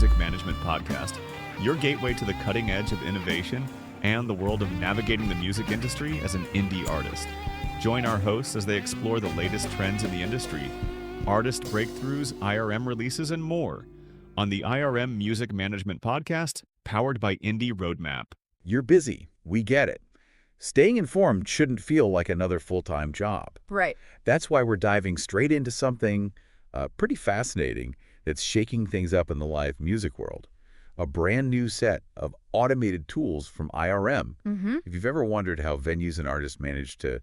Music Management podcast, your gateway to the cutting edge of innovation and the world of navigating the music industry as an indie artist. Join our hosts as they explore the latest trends in the industry, artist breakthroughs, IRM releases, and more on the IRM Music Management podcast, powered by Indie Roadmap. You're busy. We get it. Staying informed shouldn't feel like another full-time job. Right. That's why we're diving straight into something pretty fascinating that's shaking things up in the live music world. A brand new set of automated tools from IRM. If you've ever wondered how venues and artists manage to,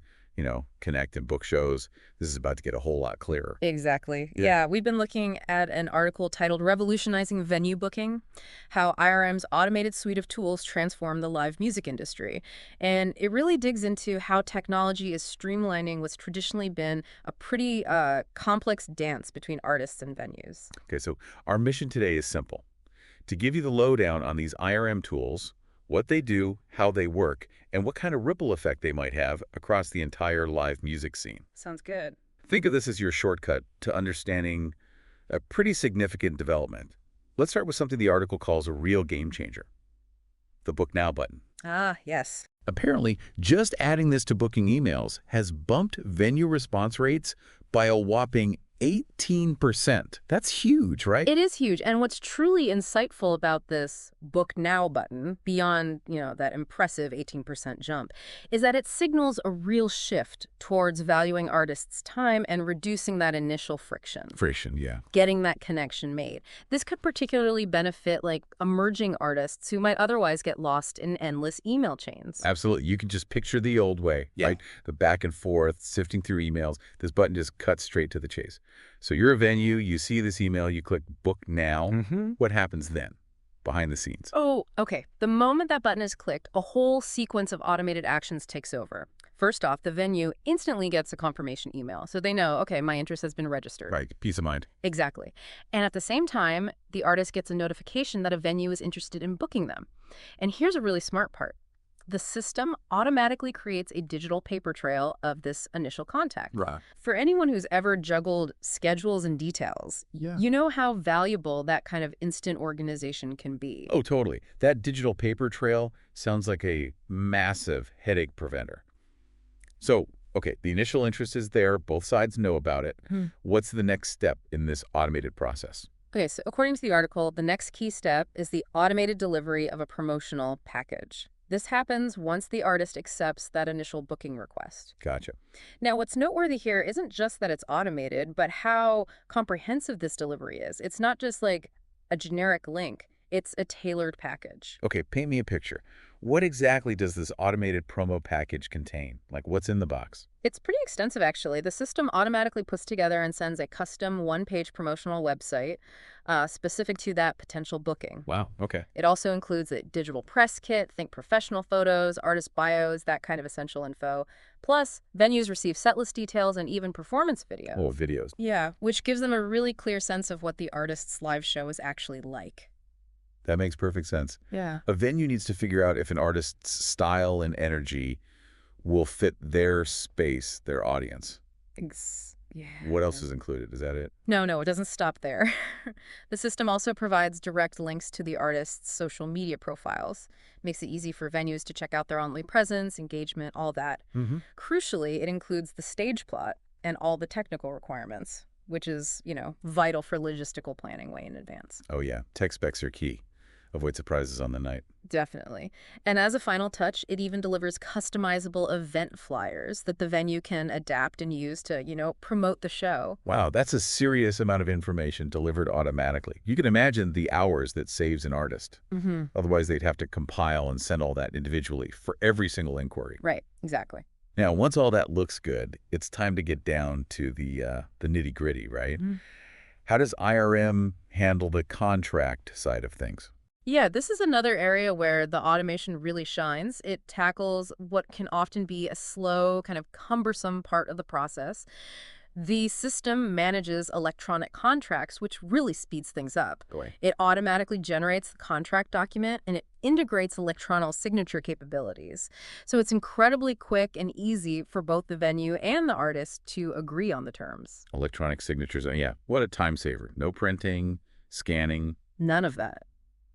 connect and book shows, this is about to get a whole lot clearer. Exactly. Yeah, we've been looking at an article titled Revolutionizing Venue Booking, how IRM's automated suite of tools transform the live music industry. And it really digs into how technology is streamlining what's traditionally been a pretty complex dance between artists and venues. Okay, so our mission today is simple. To give you the lowdown on these IRM tools, what they do, how they work, and what kind of ripple effect they might have across the entire live music scene. Sounds good. Think of this as your shortcut to understanding a pretty significant development. Let's start with something the article calls a real game changer, the Book Now button. Ah, yes. Apparently, just adding this to booking emails has bumped venue response rates by a whopping 18%. That's huge, right? It is huge. And what's truly insightful about this Book Now button, beyond, that impressive 18% jump, is that it signals a real shift towards valuing artists' time and reducing that initial friction. Friction, yeah. Getting that connection made. This could particularly benefit emerging artists who might otherwise get lost in endless email chains. Absolutely. You can just picture the old way, right? The back and forth, sifting through emails. This button just cuts straight to the chase. So you're a venue, you see this email, you click Book Now. What happens then, behind the scenes? Oh, okay. The moment that button is clicked, a whole sequence of automated actions takes over. First off, the venue instantly gets a confirmation email. So they know, okay, my interest has been registered. Right, peace of mind. Exactly. And at the same time, the artist gets a notification that a venue is interested in booking them. And here's a really smart part. The system automatically creates a digital paper trail of this initial contact. Right. For anyone who's ever juggled schedules and details, you know how valuable that kind of instant organization can be. Oh, totally. That digital paper trail sounds like a massive headache preventer. So, okay, the initial interest is there. Both sides know about it. What's the next step in this automated process? Okay, so according to the article, the next key step is the automated delivery of a promotional package. This happens once the artist accepts that initial booking request. Gotcha. Now, what's noteworthy here isn't just that it's automated, but how comprehensive this delivery is. It's not just like a generic link. It's a tailored package. Okay, paint me a picture. What exactly does this automated promo package contain? Like, what's in the box? It's pretty extensive, actually. The system automatically puts together and sends a custom one-page promotional website specific to that potential booking. Wow, okay. It also includes a digital press kit, think professional photos, artist bios, that kind of essential info. Plus, venues receive setlist details and even performance videos. Oh, videos. Yeah, which gives them a really clear sense of what the artist's live show is actually like. That makes perfect sense. Yeah. A venue needs to figure out if an artist's style and energy will fit their space, their audience. Yeah. What else is included? Is that it? No, it doesn't stop there. The system also provides direct links to the artist's social media profiles. Makes it easy for venues to check out their online presence, engagement, all that. Crucially, it includes the stage plot and all the technical requirements, which is, vital for logistical planning way in advance. Oh, yeah. Tech specs are key. Avoid surprises on the night. Definitely. And as a final touch, it even delivers customizable event flyers that the venue can adapt and use to, promote the show. Wow, that's a serious amount of information delivered automatically. You can imagine the hours that saves an artist. Otherwise, they'd have to compile and send all that individually for every single inquiry. Right, exactly. Now, once all that looks good, it's time to get down to the nitty-gritty, right? How does IRM handle the contract side of things? Yeah, this is another area where the automation really shines. It tackles what can often be a slow, kind of cumbersome part of the process. The system manages electronic contracts, which really speeds things up. Boy. It automatically generates the contract document, and it integrates electronic signature capabilities. So it's incredibly quick and easy for both the venue and the artist to agree on the terms. Electronic signatures, yeah. What a time saver. No printing, scanning. None of that.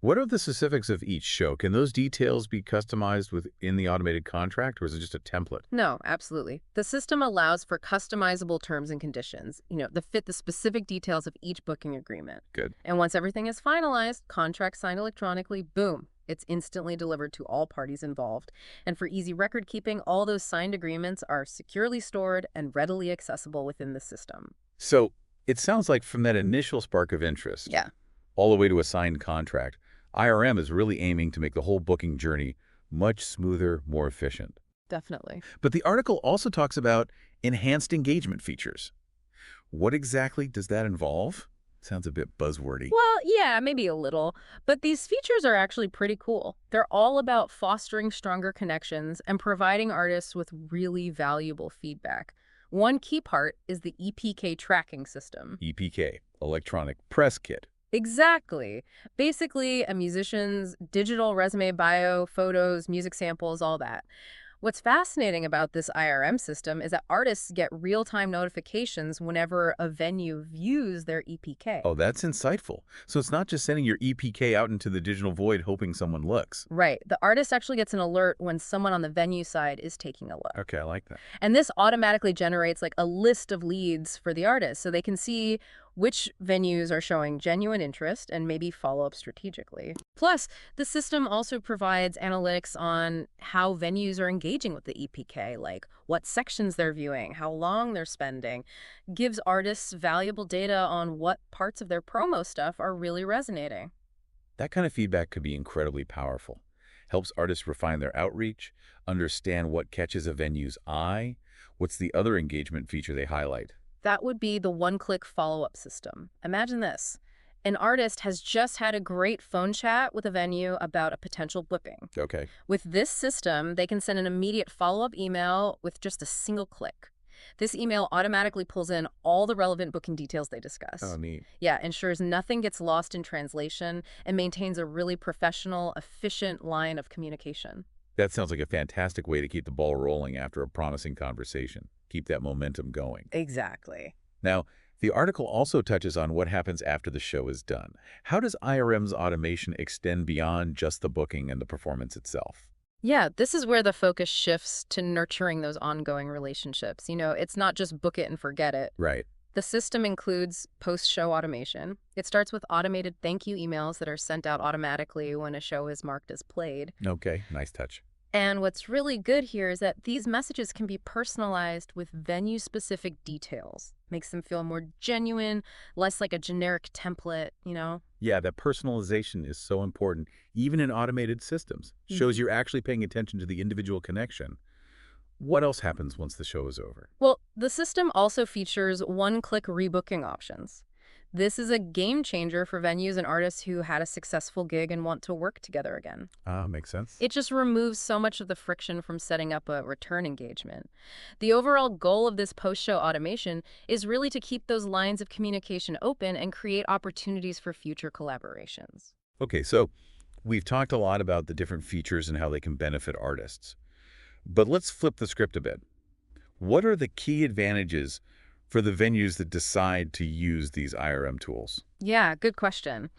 What are the specifics of each show? Can those details be customized within the automated contract, or is it just a template? No, absolutely. The system allows for customizable terms and conditions, that fit the specific details of each booking agreement. Good. And once everything is finalized, contract signed electronically, boom, it's instantly delivered to all parties involved. And for easy record keeping, all those signed agreements are securely stored and readily accessible within the system. So it sounds like from that initial spark of interest Yeah, all the way to a signed contract, IRM is really aiming to make the whole booking journey much smoother, more efficient. definitely. But the article also talks about enhanced engagement features. What exactly does that involve? Sounds a bit buzzwordy. Well, yeah, maybe a little, but these features are actually pretty cool. They're all about fostering stronger connections and providing artists with really valuable feedback. One key part is the EPK tracking system. EPK, Electronic Press Kit. Exactly. Basically, a musician's digital resume bio, photos, music samples, all that. What's fascinating about this IRM system is that artists get real-time notifications whenever a venue views their EPK. Oh, that's insightful. So it's not just sending your EPK out into the digital void hoping someone looks. Right. The artist actually gets an alert when someone on the venue side is taking a look. Okay, I like that. And this automatically generates like a list of leads for the artist so they can see which venues are showing genuine interest and maybe follow up strategically. Plus, the system also provides analytics on how venues are engaging with the EPK, like what sections they're viewing, how long they're spending, gives artists valuable data on what parts of their promo stuff are really resonating. That kind of feedback could be incredibly powerful. Helps artists refine their outreach, understand what catches a venue's eye. What's the other engagement feature they highlight? That would be the one-click follow-up system. Imagine this. An artist has just had a great phone chat with a venue about a potential booking. Okay. With this system, they can send an immediate follow-up email with just a single click. This email automatically pulls in all the relevant booking details they discuss. Oh, neat. Yeah, ensures nothing gets lost in translation and maintains a really professional, efficient line of communication. That sounds like a fantastic way to keep the ball rolling after a promising conversation. Keep that momentum going. Exactly. Now, the article also touches on what happens after the show is done. How does IRM's automation extend beyond just the booking and the performance itself? Yeah, this is where the focus shifts to nurturing those ongoing relationships. It's not just book it and forget it. Right. The system includes post-show automation. It starts with automated thank you emails that are sent out automatically when a show is marked as played. Okay, nice touch. And what's really good here is that these messages can be personalized with venue-specific details. Makes them feel more genuine, less like a generic template. Yeah, that personalization is so important, even in automated systems. Shows you're actually paying attention to the individual connection. What else happens once the show is over? Well, the system also features one-click rebooking options. This is a game changer for venues and artists who had a successful gig and want to work together again. Makes sense. It just removes so much of the friction from setting up a return engagement. The overall goal of this post-show automation is really to keep those lines of communication open and create opportunities for future collaborations. Okay, so we've talked a lot about the different features and how they can benefit artists. But let's flip the script a bit. What are the key advantages for the venues that decide to use these IRM tools? Yeah, good question.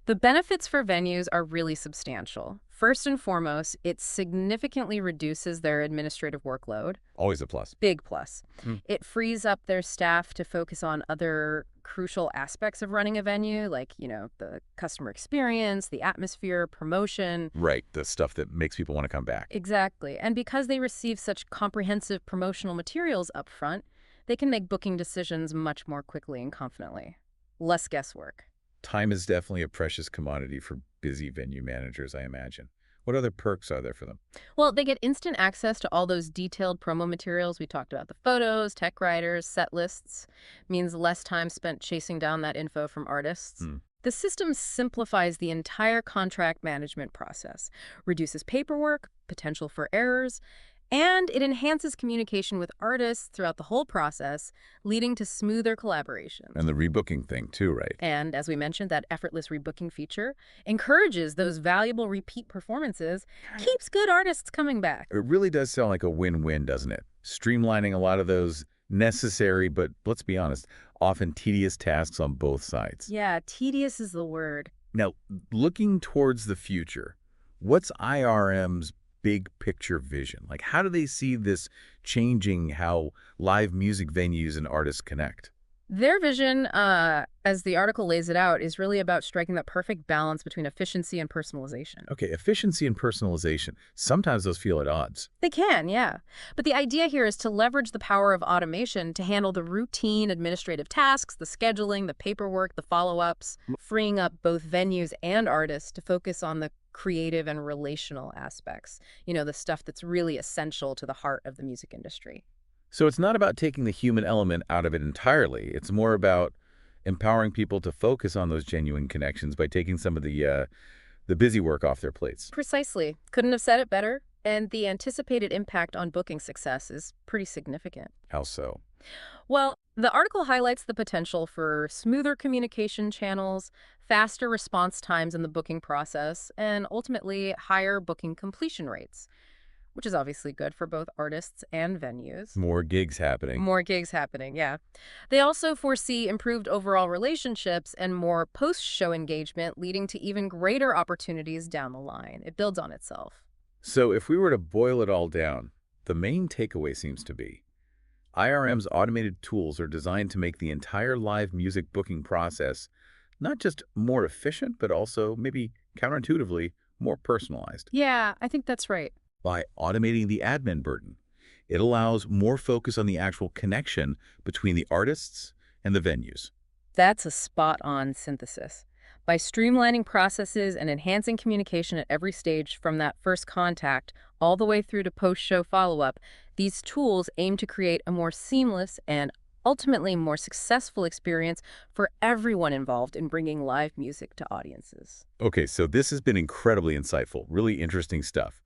The benefits for venues are really substantial. First and foremost, it significantly reduces their administrative workload. Always a plus. Big plus. Mm. It frees up their staff to focus on other crucial aspects of running a venue, like, the customer experience, the atmosphere, promotion. Right, the stuff that makes people want to come back. Exactly. And because they receive such comprehensive promotional materials up front, they can make booking decisions much more quickly and confidently. Less guesswork. Time is definitely a precious commodity for busy venue managers, I imagine. What other perks are there for them? Well, they get instant access to all those detailed promo materials. We talked about the photos, tech writers, set lists. Means less time spent chasing down that info from artists. The system simplifies the entire contract management process, reduces paperwork, potential for errors, and it enhances communication with artists throughout the whole process, leading to smoother collaborations. And the rebooking thing too, right? And as we mentioned, that effortless rebooking feature encourages those valuable repeat performances, keeps good artists coming back. It really does sound like a win-win, doesn't it? Streamlining a lot of those necessary, but let's be honest, often tedious tasks on both sides. Yeah, tedious is the word. Now, looking towards the future, what's IRM's big picture vision? Like, how do they see this changing how live music venues and artists connect? Their vision, as the article lays it out, is really about striking that perfect balance between efficiency and personalization. Okay, efficiency and personalization. Sometimes those feel at odds. They can, yeah. But the idea here is to leverage the power of automation to handle the routine administrative tasks, the scheduling, the paperwork, the follow-ups, freeing up both venues and artists to focus on the creative and relational aspects. The stuff that's really essential to the heart of the music industry. So it's not about taking the human element out of it entirely. It's more about empowering people to focus on those genuine connections by taking some of the busy work off their plates. Precisely. Couldn't have said it better. And the anticipated impact on booking success is pretty significant. How so? Well, the article highlights the potential for smoother communication channels, faster response times in the booking process, and ultimately higher booking completion rates, which is obviously good for both artists and venues. More gigs happening. More gigs happening, yeah. They also foresee improved overall relationships and more post-show engagement, leading to even greater opportunities down the line. It builds on itself. So if we were to boil it all down, the main takeaway seems to be IRM's automated tools are designed to make the entire live music booking process not just more efficient, but also maybe counterintuitively more personalized. Yeah, I think that's right. By automating the admin burden, it allows more focus on the actual connection between the artists and the venues. That's a spot-on synthesis. By streamlining processes and enhancing communication at every stage from that first contact all the way through to post-show follow-up, these tools aim to create a more seamless and ultimately more successful experience for everyone involved in bringing live music to audiences. Okay, so this has been incredibly insightful, really interesting stuff.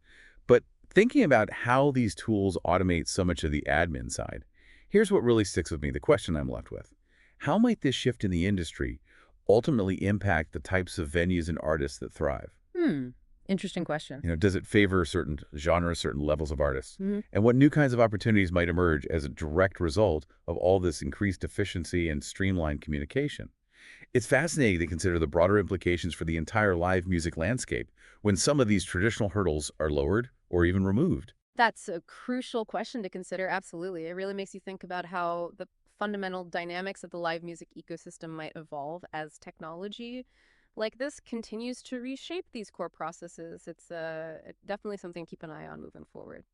But thinking about how these tools automate so much of the admin side, here's what really sticks with me, the question I'm left with. How might this shift in the industry ultimately impact the types of venues and artists that thrive? Interesting question. Does it favor certain genres, certain levels of artists? Mhm. And what new kinds of opportunities might emerge as a direct result of all this increased efficiency and streamlined communication? It's fascinating to consider the broader implications for the entire live music landscape when some of these traditional hurdles are lowered or even removed. That's a crucial question to consider, absolutely. It really makes you think about how the fundamental dynamics of the live music ecosystem might evolve as technology like this continues to reshape these core processes. It's definitely something to keep an eye on moving forward.